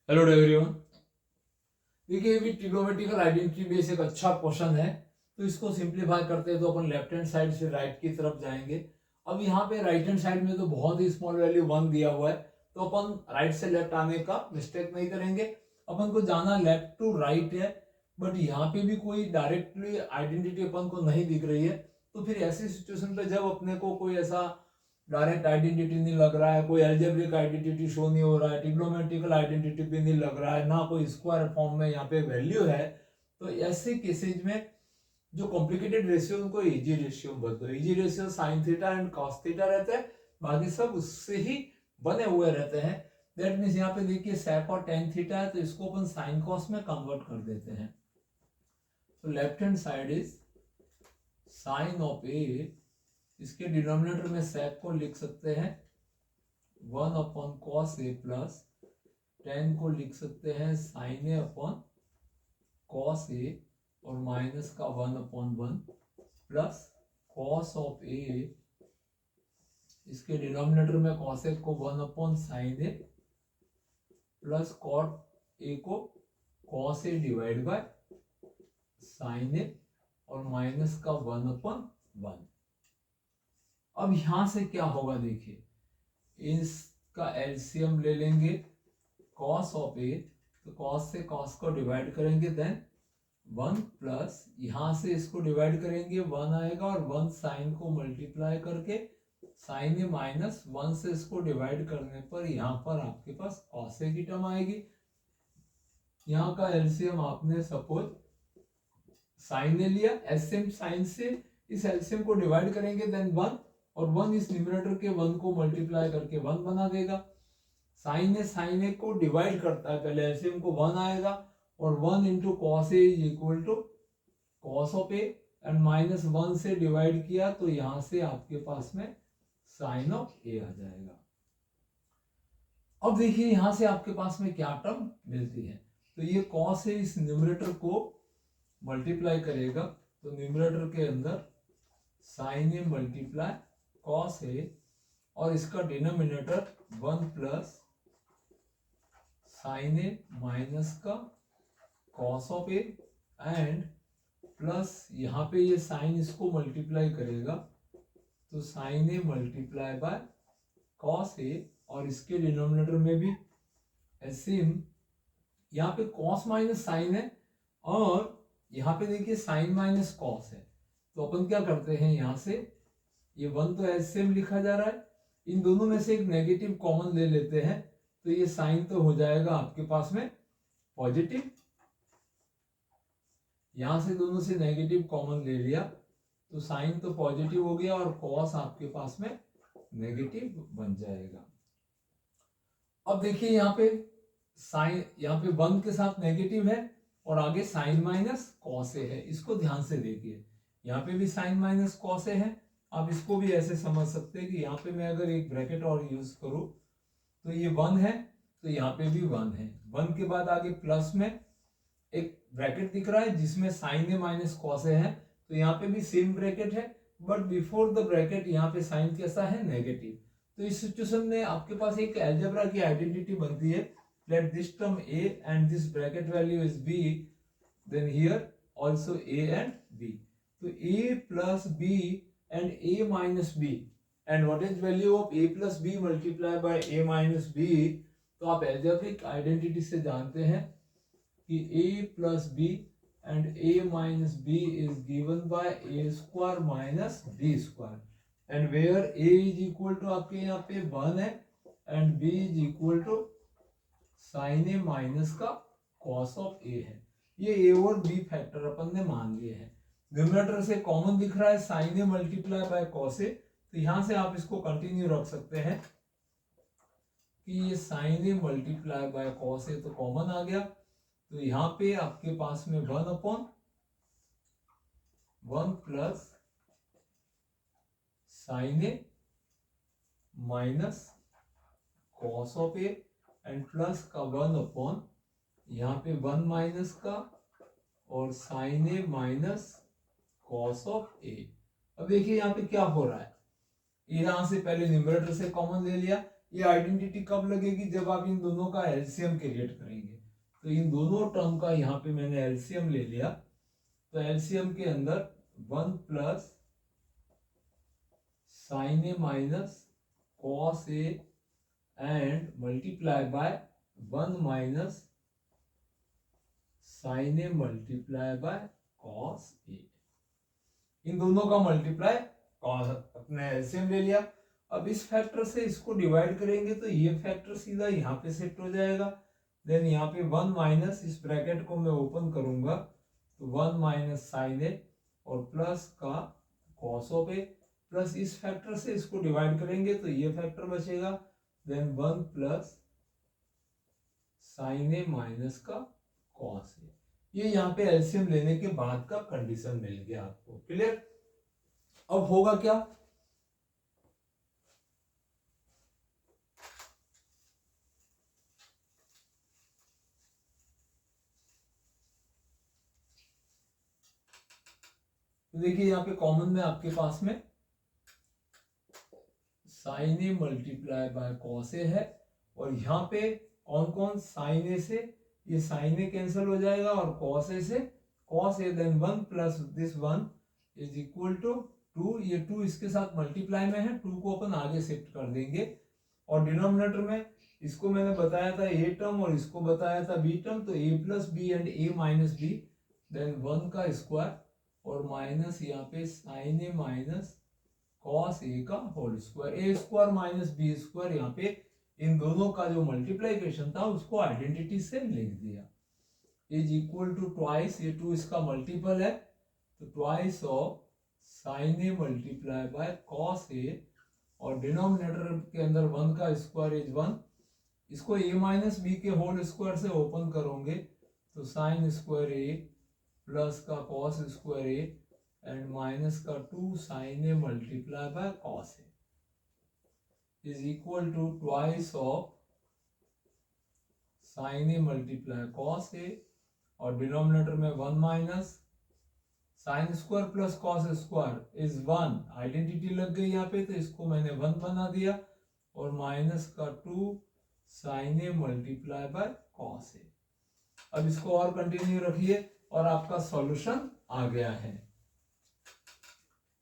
Hello everyone. देखिए अभी trigonometrical identity base एक अच्छा क्वेश्चन है, तो इसको सिंप्लीफाई करते हैं तो अपन लेफ्ट हैंड साइड से राइट की तरफ जाएंगे। अब यहाँ पे राइट हैंड साइड में तो बहुत ही स्मॉल वैल्यू 1 दिया हुआ है, तो अपन राइट से लेफ्ट आने का मिस्टेक नहीं करेंगे। अपन को जाना लेफ्ट टू राइट है, बट यहाँ पे भी कोई डायरेक्टली आइडेंटिटी अपन को नहीं दिख रही है। तो फिर ऐसी सिचुएशन पे जब अपने को कोई ऐसा डायरेक्ट आइडेंटिटी नहीं लग रहा है, कोई एल्जेब्रिक आइडेंटिटी शो नहीं हो रहा है, ट्रिग्नोमेट्रिकल आइडेंटिटी भी नहीं लग रहा है, ना कोई स्क्वायर फॉर्म में यहाँ पे वैल्यू है, तो ऐसे केसेज में जो कॉम्प्लिकेटेड रेशियो उनको इजी रेशियो बदलो। Easy ratio sine theta and cos theta रहते हैं, बाकी सब उससे ही बने हुए रहते हैं। दैट मीन्स यहाँ पे देखिए सेक और टेन थीटा है, तो इसको अपन साइन कॉस में कन्वर्ट कर देते हैं। तो left hand side is sine of A, इसके डिनोमिनेटर में सेक को लिख सकते हैं 1 अपॉन कॉस ए प्लस 10 को लिख सकते हैं sine A upon cos A और माइनस का 1 upon 1 plus cos of A, इसके डिनोमिनेटर में कॉस ए को 1 upon sine A plus cot A को cos A divide by sine A और माइनस का 1 अपॉन 1। अब यहां से क्या होगा देखिए, इसका एलसीएम ले लेंगे कॉस ऑफ ए, तो कॉस से कॉस को डिवाइड करेंगे देन 1 प्लस यहां से इसको डिवाइड करेंगे 1 आएगा और 1 साइन को मल्टीप्लाई करके साइन ए माइनस 1 से इसको डिवाइड करने पर यहाँ पर आपके पास कॉस ए की टर्म आएगी। यहाँ का एलसीएम आपने सपोज साइन ने लिया, एलसीएम साइन से इस एलसीएम को डिवाइड करेंगे देन 1 और 1 इस न्यूमरेटर के 1 को मल्टीप्लाई करके 1 बना देगा। साइन ए को डिवाइड करता है, पहले एलसीएम को 1 आएगा और 1 into cos A is equal to cos of A and minus 1 से डिवाइड किया तो यहां से आपके पास में साइन ऑफ ए आ जाएगा। अब देखिए यहां से आपके पास में क्या टर्म मिलती है, तो ये कॉस ए इस न्यूमरेटर को मल्टीप्लाई करेगा, तो न्यूमरेटर के अंदर sine A multiply cos A और इसका denominator 1 plus sine A minus का cos of A and plus यहाँ पे ये साइन इसको मल्टीप्लाई करेगा तो sine A multiply by cos A और इसके डिनोमिनेटर में भी एसिम, यहाँ पे कॉस माइनस साइन है और यहाँ पे देखिए साइन माइनस कॉस है, तो अपन क्या करते हैं यहाँ से ये 1 तो एसिम लिखा जा रहा है, इन दोनों में से एक नेगेटिव कॉमन ले लेते हैं, तो ये साइन तो हो जाएगा आपके पास में पॉजिटिव, यहां से दोनों से नेगेटिव कॉमन ले लिया तो साइन तो पॉजिटिव हो गया और कॉस आपके पास में नेगेटिव बन जाएगा। अब देखिए यहाँ पे साइन, यहाँ पे 1 के साथ नेगेटिव है और आगे साइन माइनस कॉस ए है, इसको ध्यान से देखिए, यहाँ पे भी साइन माइनस कॉस ए है। आप इसको भी ऐसे समझ सकते हैं कि यहाँ पे मैं अगर एक ब्रैकेट और यूज करूं तो ये 1 है तो यहाँ पे भी 1 है, 1 के बाद आगे प्लस में एक ब्रैकेट दिख रहा है जिसमें sign A minus cos A है, तो यहाँ पे भी सेम ब्रैकेट है बट बिफोर द ब्रैकेट यहाँ पे साइन कैसा है नेगेटिव। तो इस सिचुएशन में आपके पास एक अलजेब्रा की आइडेंटिटी बनती है, let this term a and this bracket value is b, then here also a and b, तो a plus b and a minus b and what is value of a plus b multiplied by a minus b, तो आप algebraic identity से जानते हैं कि a plus b and a minus b is given by a square minus b square and where a is equal to आपके यहाँ पे 1 है and b is equal to sine A minus का cos of A है। ये ए और B factor अपन ने मान लिए हैं, न्यूमरेटर से कॉमन दिख रहा है sine A multiply by cos A, तो यहां से आप इसको कंटिन्यू रख सकते हैं कि ये sine A multiply by cos A तो कॉमन आ गया, तो यहाँ पे आपके पास में 1 upon 1 plus sine A minus cos of A and plus का 1 अपॉन यहाँ पे 1 माइनस का और sine A minus cos of A. अब देखिए यहाँ पे क्या हो रहा है, यहां से पहले न्यूमरेटर से कॉमन ले लिया, ये आइडेंटिटी कब लगेगी, जब आप इन दोनों का एलसीएम क्रिएट करेंगे। तो इन दोनों टर्म का यहाँ पे मैंने एलसीएम ले लिया, तो एलसीएम के अंदर 1 plus sine A minus cos A and multiply by 1 minus sine A multiply by cos A. इन दोनों का मल्टीप्लाई अपने एलसीएम ले लिया। अब इस फैक्टर से इसको डिवाइड करेंगे तो ये फैक्टर सीधा यहाँ पे शिफ्ट हो जाएगा। देन यहाँ पे 1 माइनस, इस ब्रैकेट को मैं ओपन करूंगा तो 1 माइनस साइन ए और प्लस का कॉस ऑफ ए, प्लस इस फैक्टर से इसको डिवाइड करेंगे तो ये फैक्टर बचेगा। Then 1 plus sine A minus का कॉस ए। ये यहाँ पे एलसीएम लेने के बाद का कंडीशन मिल गया आपको, क्लियर। अब होगा क्या, तो देखिए यहाँ पे कॉमन में आपके पास में sine A multiply by cos A है, और यहाँ पे कौन कौन, साइन ए से ये साइन ए कैंसिल हो जाएगा और कॉस ए से cos A. Then 1 plus this 1 is equal to 2, ये 2 इसके साथ मल्टीप्लाई में है, 2 को अपन आगे शिफ्ट कर देंगे। और डिनोमिनेटर में इसको मैंने बताया था ए टर्म और इसको बताया था बी टर्म, तो A plus B and A minus B, then 1 का स्क्वायर और माइनस यहाँ पे sine A minus cos A का whole square, A square minus B square. यहाँ पे इन दोनों का जो मल्टीप्लिकेशन था उसको आइडेंटिटी से लिख दिया, इज इक्वल टू ट्वाइस, ये 2 इसका मल्टीपल है तो twice of sine A multiply by cos A, और डिनोमिनेटर के अंदर 1 का स्क्वायर इज 1, इसको ए माइनस बी के होल स्क्वायर से ओपन करोगे तो साइन स्क्वायर ए प्लस का cos square A and minus का 2 sine A multiply by cos A is equal to twice of sine A multiply cos A, और denominator में 1 minus sine square plus cos square is 1, identity लग गई यहाँ पे तो इसको मैंने 1 बना दिया, और माइनस का 2 sine A multiply by cos A. अब इसको और कंटिन्यू रखिए और आपका सॉल्यूशन आ गया है।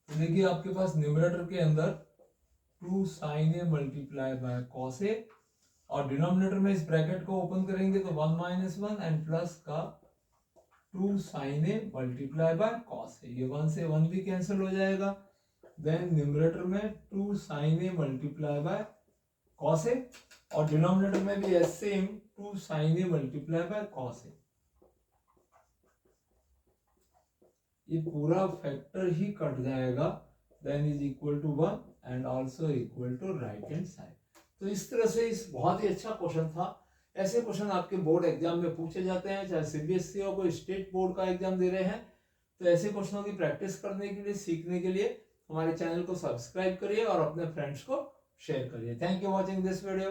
तो देखिए आपके पास न्यूमरेटर के अंदर 2 sine A multiply by cos A, और डिनोमिनेटर में इस ब्रैकेट को ओपन करेंगे तो 1 माइनस 1 एंड प्लस का 2 sine A multiply by cos A, ये 1 से 1 भी कैंसिल हो जाएगा। देन न्यूमरेटर में 2 sine A multiply by cos A, और डिनोमिनेटर में भी same 2 sine A multiply by cos A. ये पूरा फैक्टर ही कट जाएगा, then is equal to 1 and also equal to right hand side. तो इस तरह से इस बहुत ही अच्छा क्वेश्चन था। ऐसे क्वेश्चन आपके बोर्ड एग्जाम में पूछे जाते हैं, चाहे सीबीएसई हो, कोई स्टेट बोर्ड का एग्जाम दे रहे हैं। तो ऐसे क्वेश्चनों की प्रैक्टिस करने के लिए, सीखने के लिए हमारे चैनल को सब्सक्राइब करिए और अपने फ्रेंड्स को शेयर करिए। Thank you watching this video.